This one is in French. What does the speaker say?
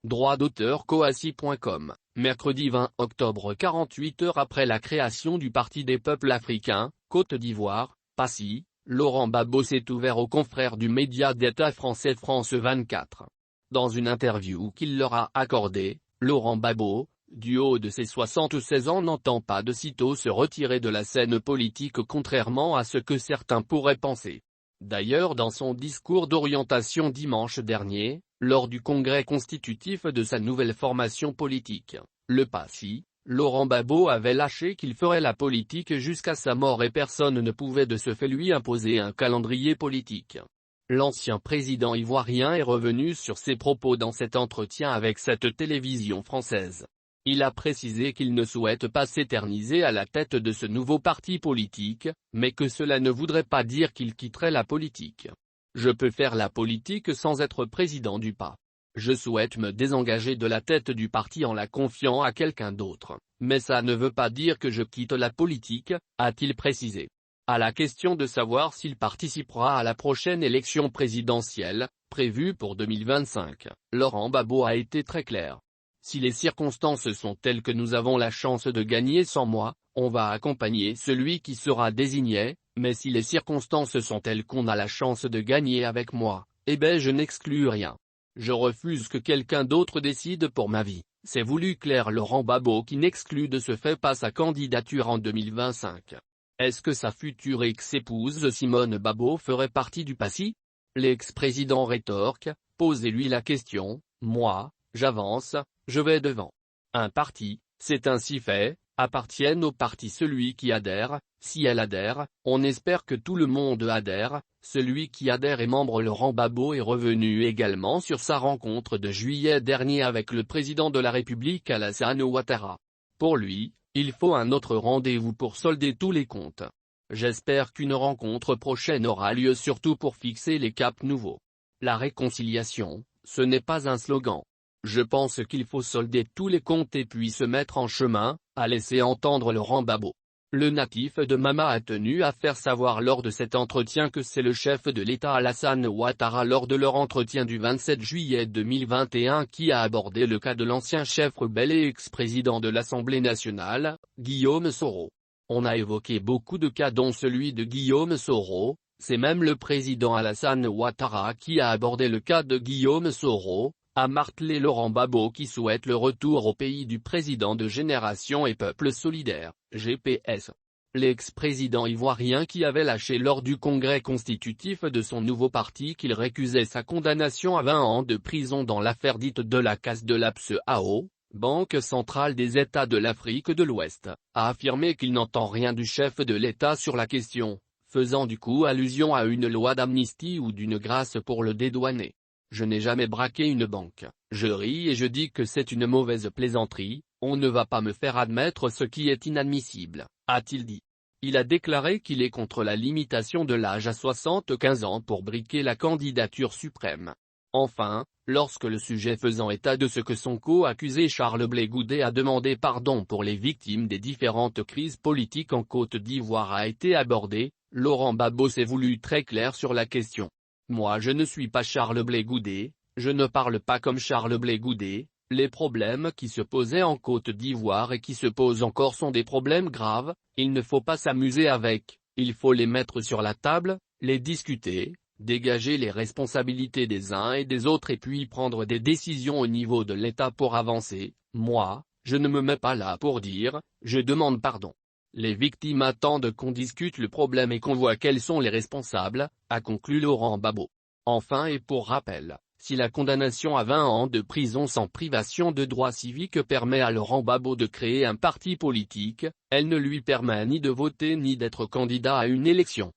Droit d'auteur Coassi.com, mercredi 20 octobre 48 heures après la création du Parti des peuples africains, Côte d'Ivoire, Passy, Laurent Gbagbo s'est ouvert aux confrères du média d'État français France 24. Dans une interview qu'il leur a accordée, Laurent Gbagbo, du haut de ses 76 ans, n'entend pas de sitôt se retirer de la scène politique contrairement à ce que certains pourraient penser. D'ailleurs, dans son discours d'orientation dimanche dernier, lors du congrès constitutif de sa nouvelle formation politique, le Passy, Laurent Gbagbo avait lâché qu'il ferait la politique jusqu'à sa mort et personne ne pouvait de ce fait lui imposer un calendrier politique. L'ancien président ivoirien est revenu sur ses propos dans cet entretien avec cette télévision française. Il a précisé qu'il ne souhaite pas s'éterniser à la tête de ce nouveau parti politique, mais que cela ne voudrait pas dire qu'il quitterait la politique. Je peux faire la politique sans être président du PA. Je souhaite me désengager de la tête du parti en la confiant à quelqu'un d'autre, mais ça ne veut pas dire que je quitte la politique, a-t-il précisé. À la question de savoir s'il participera à la prochaine élection présidentielle, prévue pour 2025, Laurent Gbagbo a été très clair. Si les circonstances sont telles que nous avons la chance de gagner sans moi, on va accompagner celui qui sera désigné, mais si les circonstances sont telles qu'on a la chance de gagner avec moi, eh ben je n'exclus rien. Je refuse que quelqu'un d'autre décide pour ma vie, c'est voulu clair Laurent Gbagbo qui n'exclut de ce fait pas sa candidature en 2025. Est-ce que sa future ex-épouse Simone Gbagbo ferait partie du Passy? L'ex-président rétorque, posez-lui la question, moi, j'avance, je vais devant. Un parti, c'est ainsi fait, appartiennent au parti celui qui adhère, si elle adhère, on espère que tout le monde adhère, celui qui adhère est membre. Laurent Gbagbo est revenu également sur sa rencontre de juillet dernier avec le président de la République Alassane Ouattara. Pour lui, il faut un autre rendez-vous pour solder tous les comptes. J'espère qu'une rencontre prochaine aura lieu surtout pour fixer les caps nouveaux. La réconciliation, ce n'est pas un slogan. Je pense qu'il faut solder tous les comptes et puis se mettre en chemin, a laissé entendre Laurent Gbagbo. Le natif de Mama a tenu à faire savoir lors de cet entretien que c'est le chef de l'État Alassane Ouattara lors de leur entretien du 27 juillet 2021 qui a abordé le cas de l'ancien chef rebelle et ex-président de l'Assemblée nationale, Guillaume Soro. On a évoqué beaucoup de cas dont celui de Guillaume Soro, c'est même le président Alassane Ouattara qui a abordé le cas de Guillaume Soro, a martelé Laurent Gbagbo qui souhaite le retour au pays du président de Génération et Peuple Solidaire, GPS. L'ex-président ivoirien qui avait lâché lors du congrès constitutif de son nouveau parti qu'il récusait sa condamnation à 20 ans de prison dans l'affaire dite de la casse de la BCEAO, Banque centrale des États de l'Afrique de l'Ouest, a affirmé qu'il n'entend rien du chef de l'État sur la question, faisant du coup allusion à une loi d'amnistie ou d'une grâce pour le dédouaner. Je n'ai jamais braqué une banque, je ris et je dis que c'est une mauvaise plaisanterie, on ne va pas me faire admettre ce qui est inadmissible, a-t-il dit. Il a déclaré qu'il est contre la limitation de l'âge à 75 ans pour briquer la candidature suprême. Enfin, lorsque le sujet faisant état de ce que son co-accusé Charles Blé Goudé a demandé pardon pour les victimes des différentes crises politiques en Côte d'Ivoire a été abordé, Laurent Gbagbo s'est voulu très clair sur la question. Moi je ne suis pas Charles Blé Goudé, je ne parle pas comme Charles Blé Goudé, les problèmes qui se posaient en Côte d'Ivoire et qui se posent encore sont des problèmes graves, il ne faut pas s'amuser avec, il faut les mettre sur la table, les discuter, dégager les responsabilités des uns et des autres et puis prendre des décisions au niveau de l'État pour avancer. Moi, je ne me mets pas là pour dire, je demande pardon. Les victimes attendent qu'on discute le problème et qu'on voit quels sont les responsables, a conclu Laurent Gbagbo. Enfin et pour rappel, si la condamnation à 20 ans de prison sans privation de droits civiques permet à Laurent Gbagbo de créer un parti politique, elle ne lui permet ni de voter ni d'être candidat à une élection.